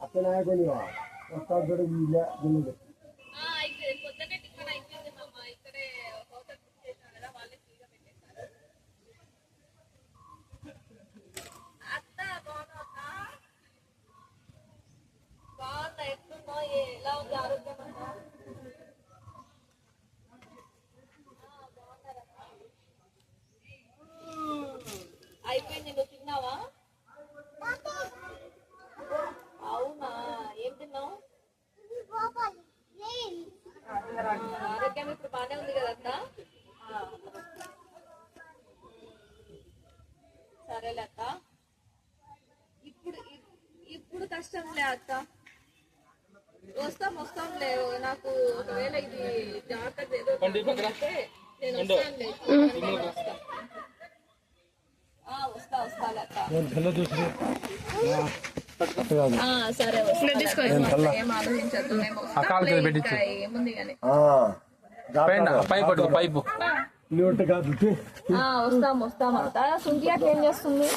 అతను కొని వస్తాడు పొద్దున్నే టిఫిన్ అయిపోయింది మామ. ఇక్కడే హోటల్ బుక్ చేశాను కదా, వాళ్ళే ఫ్రీగా పెట్టేశారు. అత్త బాగున్నా? బాగుందా? ఎట్లుందో? ఎలా ఉంది ఆరోగ్యం అంతా? అయిపోయింది. నువ్వు తిన్నావా? అవునా? ఏం తిన్నావు? ఆరోగ్యం ఇప్పుడు బానే ఉంది కదా అత్త? సరేలే అత్త. ఇప్పుడు కష్టంలే అత్త. వస్తాంలే. నాకు ఒకవేళ ఇది జాగ్రత్త ఏదో నేను వస్తాలే అత్త. సరే ఏం ఆలోచించద్దు. ఏముంది కానీ వస్తాం అత్త. సుంకి అట్లా ఏం చేస్తుంది?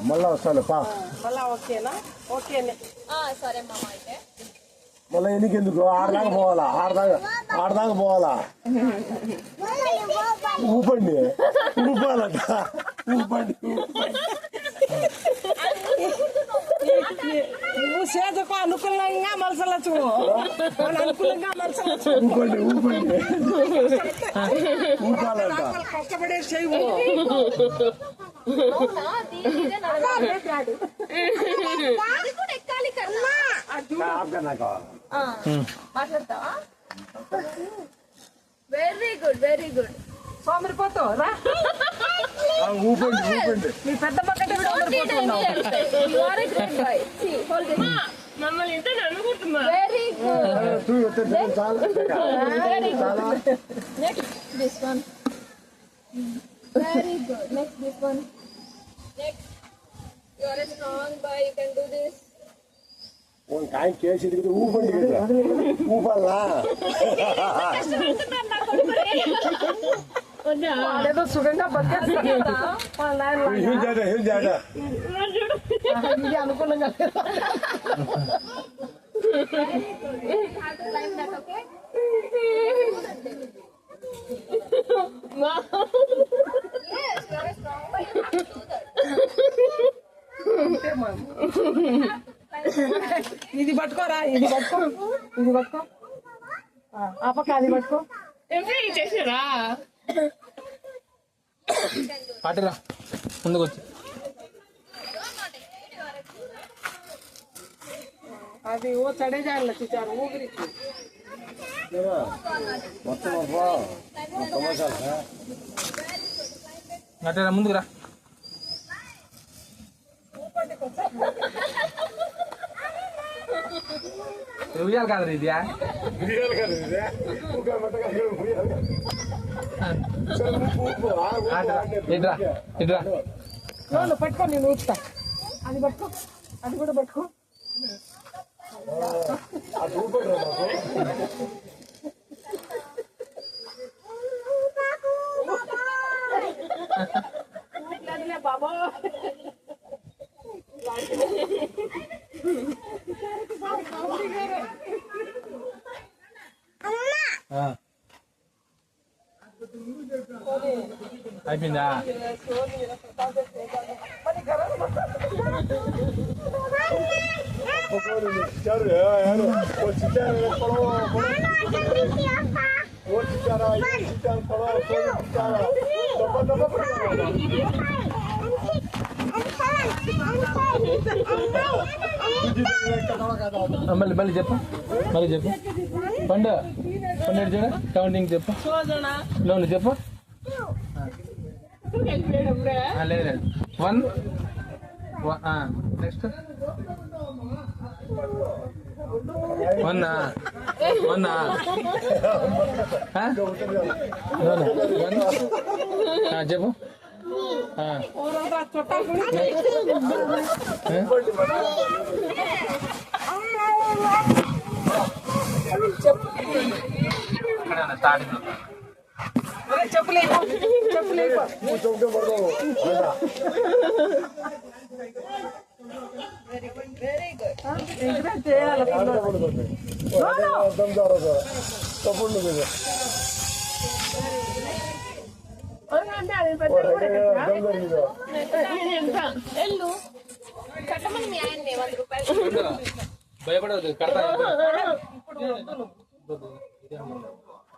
మళ్ళా వస్తాను ఓకేనా? ఓకేనే. సరే మామ. అయితే మళ్ళీ ఎందుకు ఆడదాకా పోవాలా ఊపండి ఊపాలట ఊపండి నువ్వు సేదకు అనుకూలంగా మలసలచ్చు, అనుకూలంగా మలసలచ్చు. ఊపండి ఊపాలట. కష్టపడే చేయవు. మాట్లాడతావా? Very good. సోమరిపోతావు రా. ఊపండి మీ పెద్ద పక్కన సోమరిపోతున్నావు. మమ్మల్ని ఇంత అనుకుంటున్నా. Very good. Next this one. Very good. Next this one. Next. You are a strong boy. You can do this. కాయ చేసి ఊపండి ఊపాలా. అదేదో సుఖంగా బతికేది అనుకూలంగా. ఇది పట్టుకోరా, ఇది పట్టుకో ఆ పక్క అది పట్టుకో. చేసారా? పాటరా ముందుకు వచ్చి. అది ఓ చడే జాయిల చూచారు ఊగిరికి. అట్లా ముందుకు రా. ఉయ్యాలి కాదు ఇది. ఇట్రా ఇట్రా. పట్టుకో, నేను ఊపుతా. అది పట్టుకో, అది కూడా పట్టుకో. బాబా అయిపోయిందా? మళ్ళీ చెప్పు పండు చూడ కౌంటింగ్ చెప్పు. లోన్ చెప్పు. లేదు 1 నెక్స్ట్ 1 చెప్పు. స్టార్టింగ్ చెప్పులు చెప్పులు కూర్చుంటే పడతావు ఎంకరేజ్ చేయాలి పడుతుంది అర్థం జరగదు తప్పుడు మీద అంటే అది పెద్ద అర్థం జరిగిందో ఎల్లు కట్టమని మీ ఆయన్ని 100 రూపాయలు భయపడదు కడతా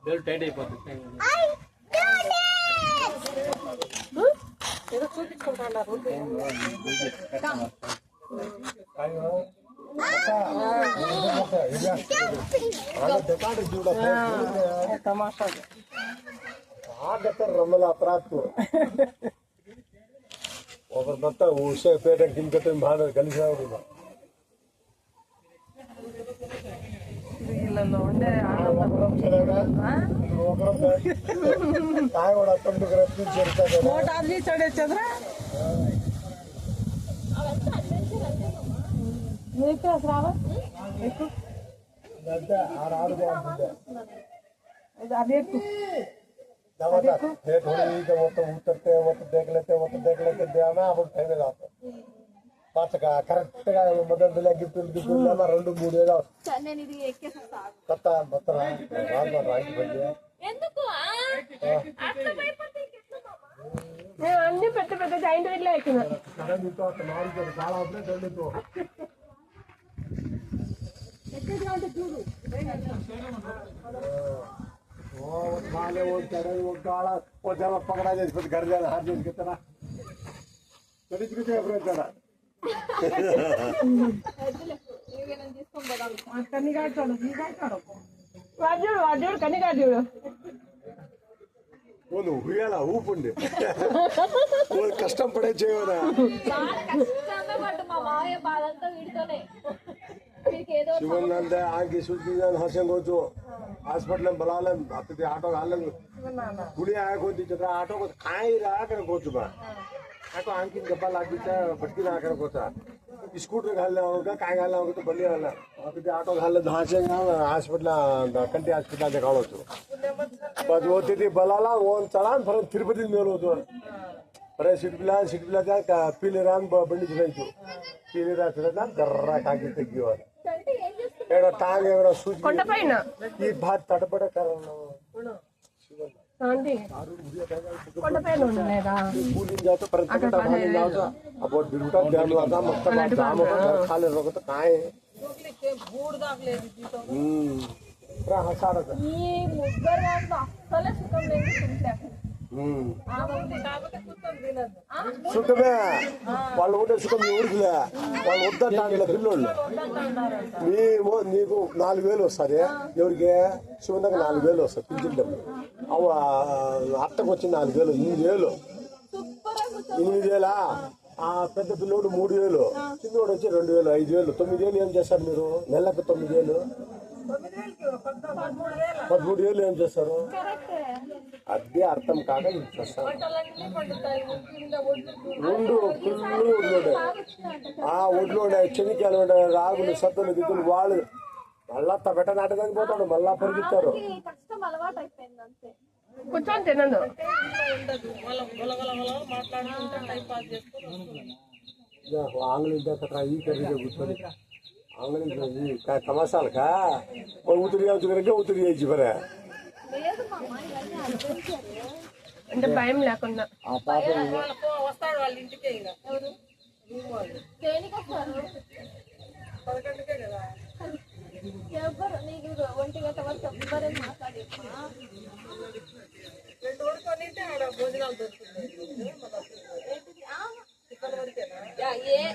బెల్ట్ టైట్ అయిపోతుంది ఏదో చూపించుకుంటున్నారు తమాషా రమ్మల అప్రాప్తు ఒకరి మొత్తం ఉషేపేట కింద బాగా కలిసి వీళ్ళలో ఉండే కాయ కూడా తొమ్మిది రత్నం చేరుతాడు నోట్ ఆర్జీ చడేచ్చదరా నీకు రావా ఎక్కువ అంటే ఆరు బాగుంటుంది అది ఎక్కువ थोड़ी उतरते देख लेते देना अब टाइम जाता पाँच का करेक्ट गा मदद दिला गिफ्ट రెండు మూడు ఏదో నేను ఇది ఎక్కేస్తా కొత్త మొత్తం రైట్ పడి ఎందుకు అట్లా భయపడితే ఇంకెట్లా నేను అన్ని పెద్ద పెద్ద జాయింట్ వీల్లో ఎక్కినా కరెంట్ నాలుగు చాలా అవుతుంది రెండు ఎక్కడ అంటే చూడు माले वो चढ़े वो गाड़ा वो जब पकड़ा जाए फिर घर जाना हाथ जोड़ के तरह कड़ी कितने अपने चढ़ा నేను తీసుకొని పోదాం కన్ని కాటాడు నీ కాటాడు వాడు కన్ని కాటాడు वो हुएला ऊपुंडे वो कष्टం పడే చేయరా చాలా కష్టంగా పడ్డ మా మావయ్య బాధంతా వీడితోనే మీకు ఏదో शिवनंद आगे सुजीन हसन गोचो हॉस्पिटल में बुला ले आते ऑटो हाल गुड़ी आया कोती चला ऑटो को खाई रहा कर गोचो बा ऑटो आंकी गप्पा लागी था भटकी ना कर गोचा स्कूटर घालना होगा काय घालना होगा तो बल्ली घालना आते ऑटो घालले धाचे हॉस्पिटल कंटी हॉस्पिटल देखाळो तो बस होती थी बलाला ओन चला फिर तिरुपति में होतो अरे सीट पिला का पीले राम बंडी चलाइतो पीले रात चला गर्रा काकी तगियो అంటే ఏం చేస్తున్నారు एड़ा टांग एड़ा सूज కొండపైన ఈ బాత్ తడబడ కరను ఆంటీ కొండపైన ఉండలేదా कूलिंग जातो प्रत्येक भाग जातो अब बिरुटा ध्यान आता मस्त जाम होता खाले रोगत काय रा हसाडत ఈ ముగ్గురు వాళ్ళు అస్సలే సుఖం లేదు తింటే సుఖమే వాళ్ళు ఉండే సుఖం ఊరికిలే వాళ్ళు వద్దంటాండిలే పిల్లోళ్ళు నీకు 4000 వస్తుంది ఎవరికి శివనకు 4000 వస్తుంది పింఛన్ డబ్బులు అవ అత్తకు వచ్చి 4000 8,000 ఆ పెద్ద పిల్లోడు 3000 చిన్నోడు వచ్చి 2000 5000 9000 ఏం చేస్తారు మీరు నెలకు 9000 13,000 ఏం చేస్తారు అదే అర్థం కాక చేస్తారు రెండు ఫుల్ ఒడ్లు ఆ ఒడ్లు చెనికాయలు రాగులు సత్తులు దిద్దులు వాళ్ళు మళ్ళా పెట్ట నాటడానికి పోతాడు మళ్ళా పరిగెత్తారు కష్టం అలవాటు అయిపోయింది అంతే కూర్చొని తినదు ఆంగ్లీష్ దగ్గర ఈ కర్రీ కూర్చొని ఆంగ్లీష్ తమాషాలు కా ఉతిరి అవుతుంది ఉతిరి చేసి పరే లేదు మా అమ్మ ఇవన్నీ అనుభవించారు అంటే భయం లేకుండా ఆ పాప వస్తాడు వాళ్ళ ఇంటికే ఇక దేనికి వస్తారు ఎవ్వరు నీకు 1 గంట వరకు ఎవ్వరేం మాట్లాడేమ్మా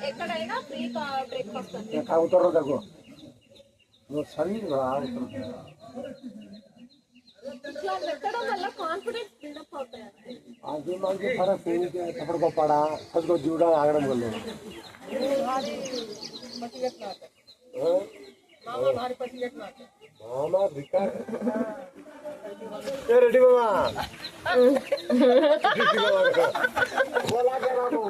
ఎక్కడైనా ఫ్రీ బ్రేక్ఫాస్ట్ అండి తాగుతారు దగ్గర నువ్వు సరి ఇట్లా పెట్టడం వల్ల కాన్ఫిడెన్స్ బిల్డప్ అవుతాయి आगे मांगे फर्क थप्पड़ को पड़ा सबको जुड़ा आगरम कर लो मामा रिकार ए रेडी मामा बोला करा तो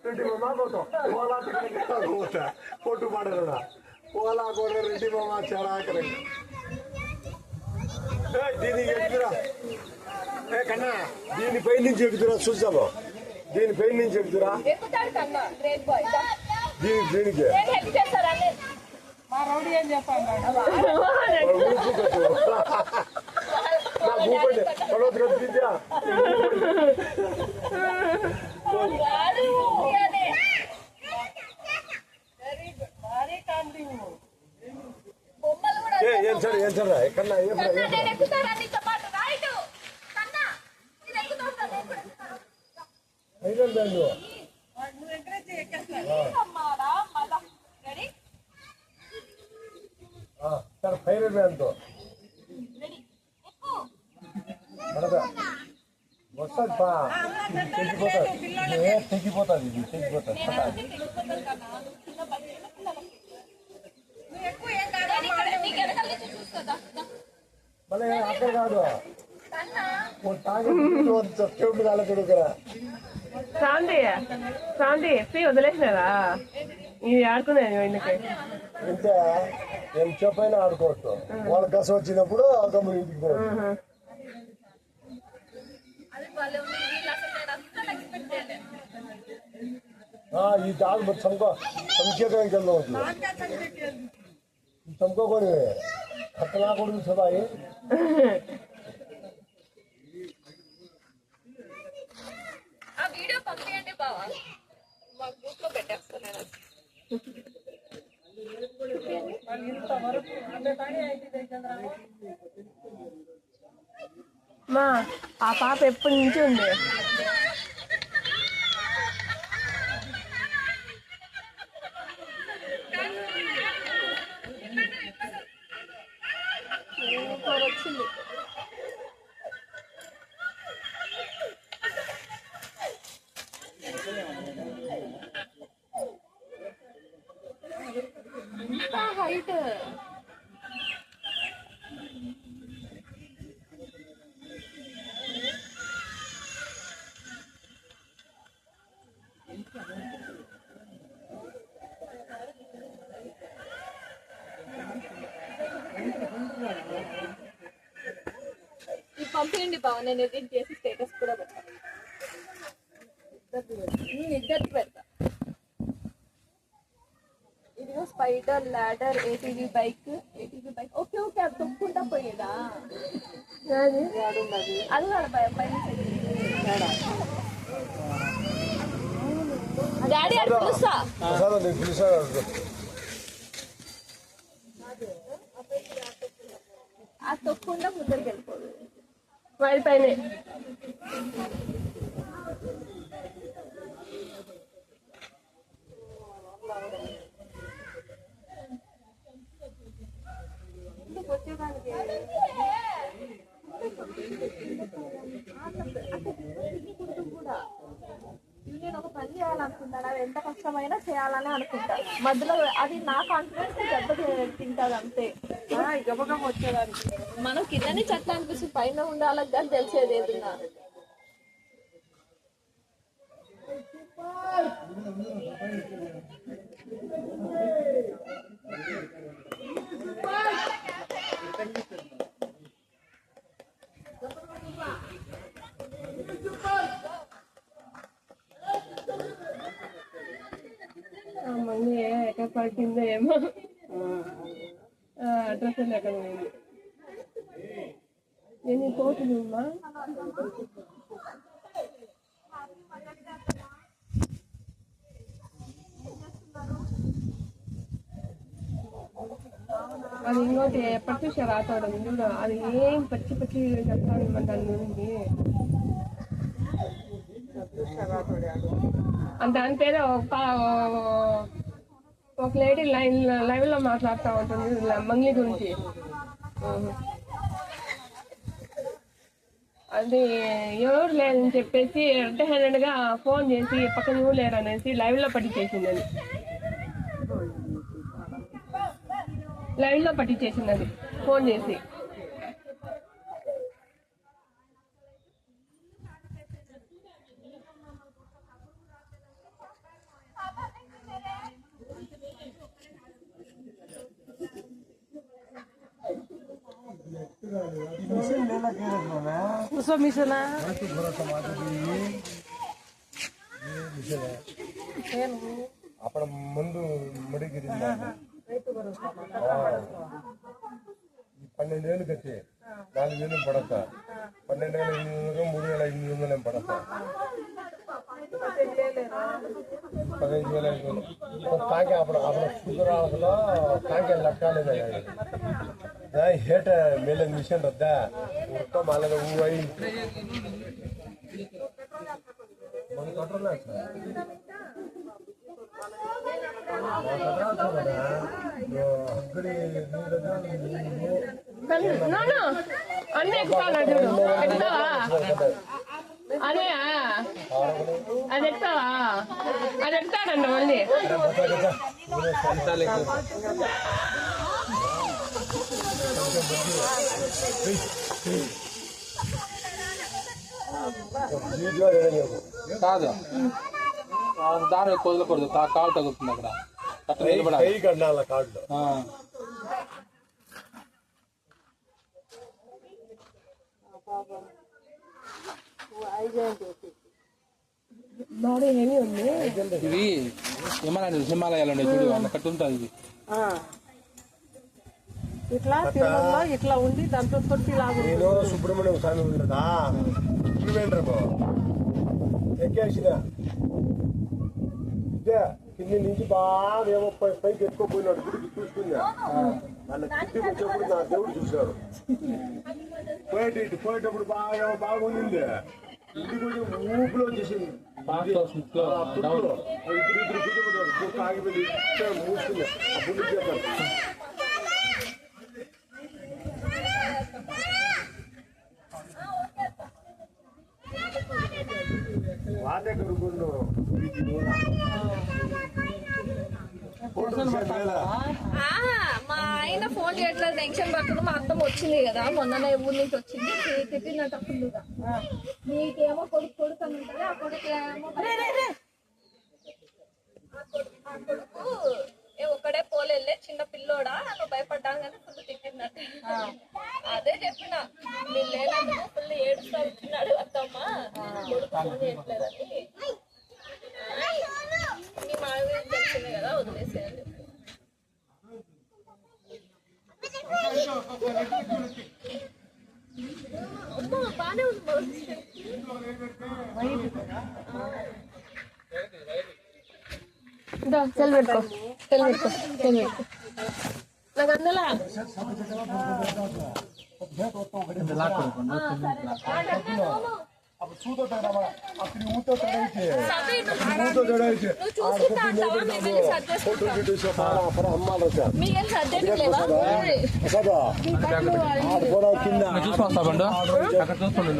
रेडी मामा बोलो बोला तो होता फोटो मारना बोला को रेडी मामा चढ़ा करे దీనికి ఎక్కుతురా కన్నా దీనిపై నుంచి ఎక్కుతురా చూసాము దీనిపై నుంచి ఎక్కుతురా ఎక్కుతాడు కన్నా గ్రేట్ బాయ్ దీనికి హెల్ప్ చేస్తారా మా రౌడీ ఏం చెప్పండి బొమ్మలు కూడా ఏం సార్ కన్నా ఏం కన్నా నేను ఎక్కుతారా నీతో పాటు రైట్ కన్నా నేను ఎక్కుతాను నేను కూడా ఎక్కుతాను ఐరన్ బ్యాండ్ అమ్మారా మళ్ళా రెడీ సార్ ఫైరన్ బ్యాండ్తో రెడీ ఎక్కు మనదా వస్తుంది పా తెగిపోతుంది ఇది తెగిపోతుంది మళ్ళీ అక్కడ కాదు చెవుడు కాలకూడదురా శాంతి ఫ్రీ వదిలేసినారా ఇది ఆడుకునేది ఇందుకే ఇంతే ఏం చెప్పైనా ఆడుకోవచ్చు వాళ్ళ కస వచ్చినప్పుడు గమ్మున ఇంటికి పోవచ్చు ఈ డాగ్ సంకేతానికి వెళ్ళవచ్చు చంపుకొని అట్లా కొడుకు సదాయి ఆ వీడియో పంపించండి బావా మా గ్రూప్ లో పెట్టేస్తున్నాను మా ఆ పాప ఎప్పటి నుంచి ఉంది వచ్చింది హైట్ ఇది పంపించండి బావ నేను ఎడిట్ చేసి స్టేటస్ కూడా పెడతాను ఇద్దరికి పెడతా ఇదిగో spider ladder ATV bike okay okay అది తొక్కుంటా పోయేదా అది కూడా పైన డాడీ అది పిలుస్తా ఆ తొక్కుండా ముందరికి వెళ్ళిపోదు వారి పైన వచ్చేదానికి కూడా నేను ఒక పని చేయాలనుకుంటాను అది ఎంత కష్టమైనా చేయాలని అనుకుంటా మధ్యలో అది నా కాన్ఫిడెన్స్ దెబ్బ తింటది అంతే గబగబ వచ్చేదానికి మనం కిందనే చెట్ల అనిపిస్తుంది పైన ఉండాలని కానీ తెలిసేది ఏదన్నా మళ్ళీ ఎక్కడ పడుతుందో ఏమో అడ్రస్ ఎక్కడ పోయింది ఎన్ని కోట్లు అమ్మా అది ఇంకోటి ఎప్పటి చూసా రాతాడు చూడు అది ఏం పచ్చి పచ్చి చెప్తాను మన దాని గురించి దాని పేరు ఒక లేడీ లైవ్ లో మాట్లాడుతూ ఉంటుంది మంగ్లీ గురించి అది ఎవరు లేదని చెప్పేసి రెడ్ హ్యాండెడ్ గా ఫోన్ చేసి పక్కన ఎవరు లేరు అనేసి లైవ్ లో పట్టించేసింది అది లైవ్ లో పట్టించేసింది అది ఫోన్ చేసి उसको मिसना అప్పుడు ముందు ముడిగిరింది 12 వేలు కట్టి 4 వేలు పడతా 12,800 3,800 పడతా 15,500 ಟಾಂಕಿ ಅప్పుడు ಶುಗರ್ ಆಗಲ್ಲ ಟಾಂಕಿ ಲಕ್ಕಾಲಿದೆ ಹೇಟ ಮೇಲೆ ಮಿಷನ್ ರದ್ದ ಉರ್ಕ ಮಾಲದ ಹೂವೈ అన్నీ ఎక్కుతాను చూడు ఎక్కుతావా అదే అది ఎక్కుతావా అది ఎక్కుతాడండి మళ్ళీ కాదు దారి వదలకూడదు కాలు తగులుతుంది అక్కడ అట్లా నిలబడాలి కై కన్నాల కాళ్ళు బాడీ హెవీ ఉంది ఇవి హిమాలయాలు ఉండే చూడు అక్కడ ఉంటుంది ఇది ఇట్లా తిరుమలలో ఇట్లా ఉండి దాంట్లో తొట్టి లాగు నేను సుబ్రహ్మణ్యం స్వామి ఉండదా త్రివేంద్రము ఎక్కేసిన ఇదే కింది నుంచి బాగా ఏమో పైకి ఎత్తుకోపోయినాడు గుడికి చూసుకున్నా వాళ్ళ కిందికి వచ్చేప్పుడు నా దేవుడు చూశాడు పోయేటప్పుడు బాగా బాగుంది ఇంటికి వచ్చి ఊపిలో వచ్చేసింది ఆగిపోయింది మూసుకున్నా ఆ పుల్లి చేస్తాను వాదే కడుగుండు మా ఆయన ఫోన్ చేయట్లేదు టెన్షన్ పడుతుంది మా అత్తమ్మ వచ్చింది కదా మొన్ననే ఊరి నుంచి వచ్చింది తిట్టినట్టు ఫుల్లుగా నీకేమో కొడుకు కొడుకు అని ఉంటుంది ఆ కొడుకు ఏమో ఆ కొడుకు ఒక్కడే పోలేలే చిన్న పిల్లోడా నన్ను భయపడ్డాను కానీ ఫుల్ తిట్టినట్టు అదే చెప్పిన నేను లేనందుకు ఫుల్ ఏడుస్తూ వచ్చినాడు అత్తమ్మ కొడుకు ఫోన్ చేయట్లేదని మీ మా తెలిసిందే కదా వదిలేసేయాలి బానే ఉంది సెల్ పెట్టుకో నాకు అందులో చూతో ఊతో తడైతే సర్దే కింద చూసుకొస్తా బండు అక్కడ చూసుకోండి